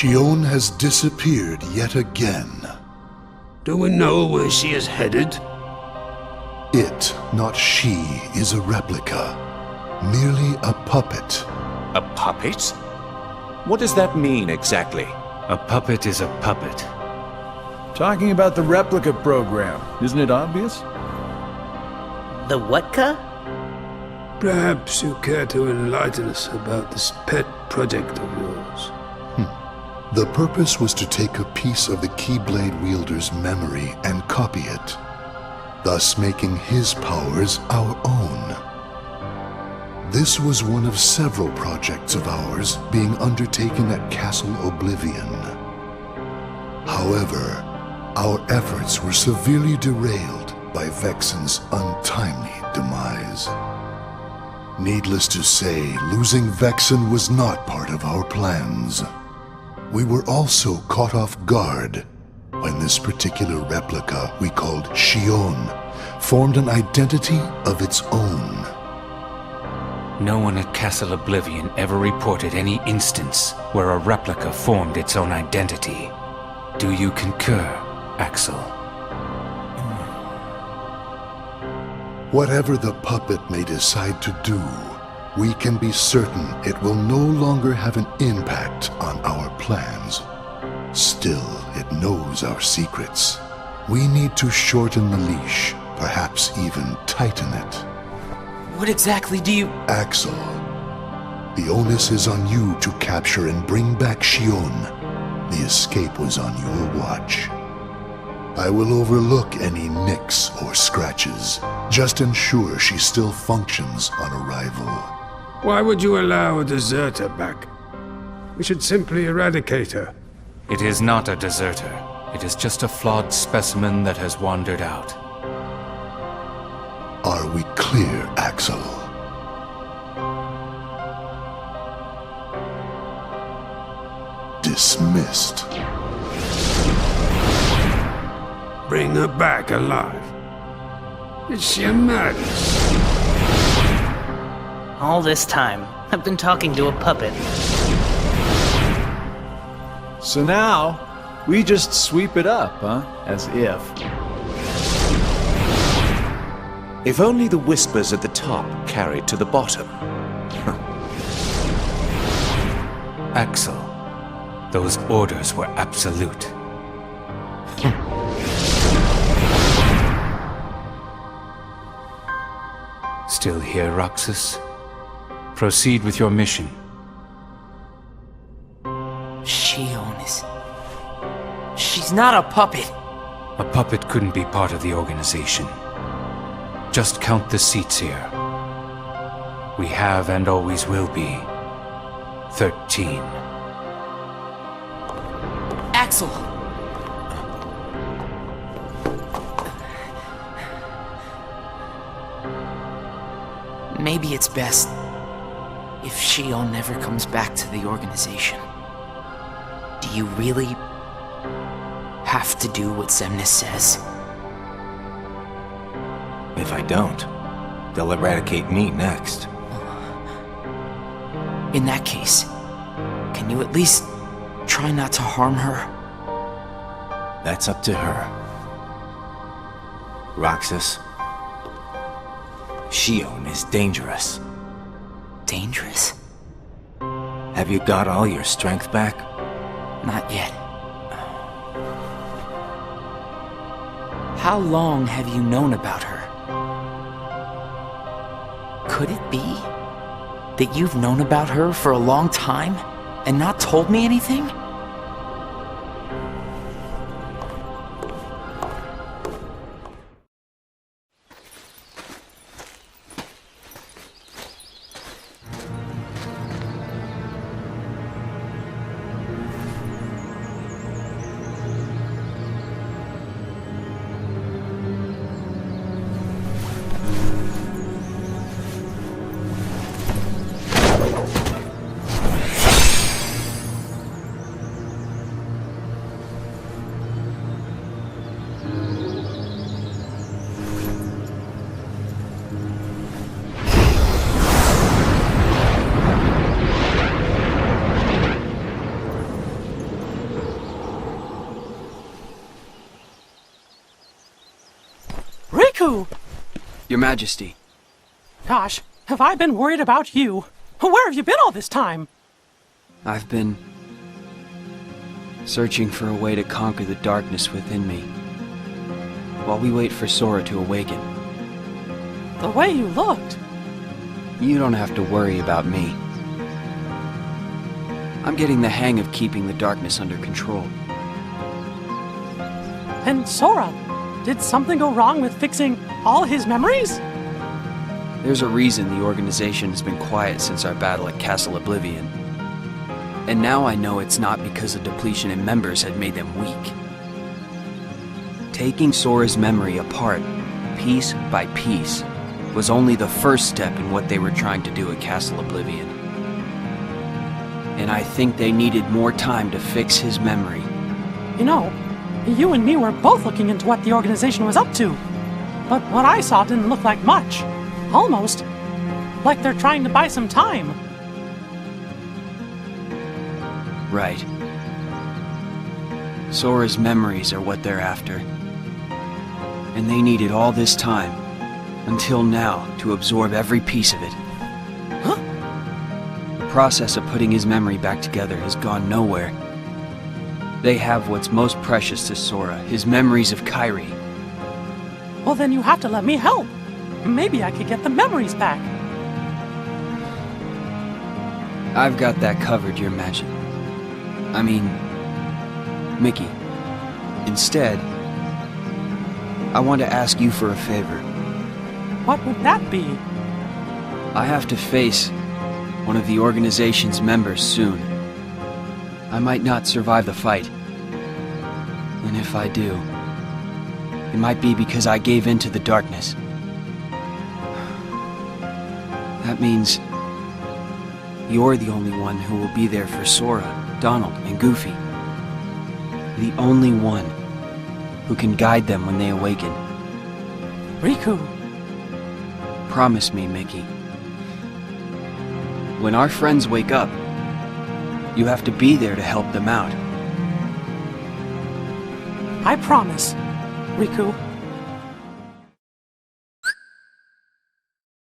Shion has disappeared yet again. Do we know where she is headed? It, not she, is a replica. Merely a puppet. A puppet? What does that mean exactly? A puppet is a puppet. Talking about the replica program, isn't it obvious? The what-ca? Perhaps you care to enlighten us about this pet project of yours. The purpose was to take a piece of the Keyblade wielder's memory and copy it, thus making his powers our own. This was one of several projects of ours being undertaken at Castle Oblivion. However, our efforts were severely derailed by Vexen's untimely demise. Needless to say, losing Vexen was not part of our plans. We were also caught off guard when this particular replica we called Shion formed an identity of its own. No one at Castle Oblivion ever reported any instance where a replica formed its own identity. Do you concur, Axel? Whatever the puppet may decide to do, we can be certain it will no longer have an impact on our plans. Still, it knows our secrets. We need to shorten the leash, perhaps even tighten it. What exactly do you... Axel, the onus is on you to capture and bring back Shion. The escape was on your watch. I will overlook any nicks or scratches. Just ensure she still functions on arrival. Why would you allow a deserter back? We should simply eradicate her. It is not a deserter. It is just a flawed specimen that has wandered out. Are we clear, Axel? Dismissed. Bring her back alive. Is she a madness? All this time, I've been talking to a puppet. So now, we just sweep it up, huh? As if. If only the whispers at the top carried to the bottom. Axel, those orders were absolute. Still here, Roxas? Proceed with your mission. Shion is... She's not a puppet. A puppet couldn't be part of the organization. Just count the seats here. We have and always will be 13. Axel! Maybe it's best if Shion never comes back to the organization. Do you really have to do what Xemnas says? If I don't, they'll eradicate me next. In that case, can you at least try not to harm her? That's up to her. Roxas, Shion is dangerous. Dangerous? Have you got all your strength back? Not yet. How long have you known about her? Could it be that you've known about her for a long time and not told me anything? Your Majesty. Gosh, have I been worried about you? Where have you been all this time? I've been searching for a way to conquer the darkness within me, while we wait for Sora to awaken. The way you looked. You don't have to worry about me. I'm getting the hang of keeping the darkness under control. And Sora, did something go wrong with fixing all his memories? There's a reason the organization has been quiet since our battle at Castle Oblivion. And now I know it's not because a depletion in members had made them weak. Taking Sora's memory apart, piece by piece, was only the first step in what they were trying to do at Castle Oblivion. And I think they needed more time to fix his memory. You know, you and me were both looking into what the organization was up to. But what I saw didn't look like much. Almost like they're trying to buy some time. Right. Sora's memories are what they're after. And they needed all this time, until now, to absorb every piece of it. Huh? The process of putting his memory back together has gone nowhere. They have what's most precious to Sora, his memories of Kairi. Well, then you have to let me help. Maybe I could get the memories back. I've got that covered, Your Majesty. I mean, Mickey. Instead, I want to ask you for a favor. What would that be? I have to face one of the organization's members soon. I might not survive the fight. And if I do, it might be because I gave in to the darkness. That means you're the only one who will be there for Sora, Donald, and Goofy. The only one who can guide them when they awaken. Riku. Promise me, Mickey. When our friends wake up, you have to be there to help them out. I promise, Riku.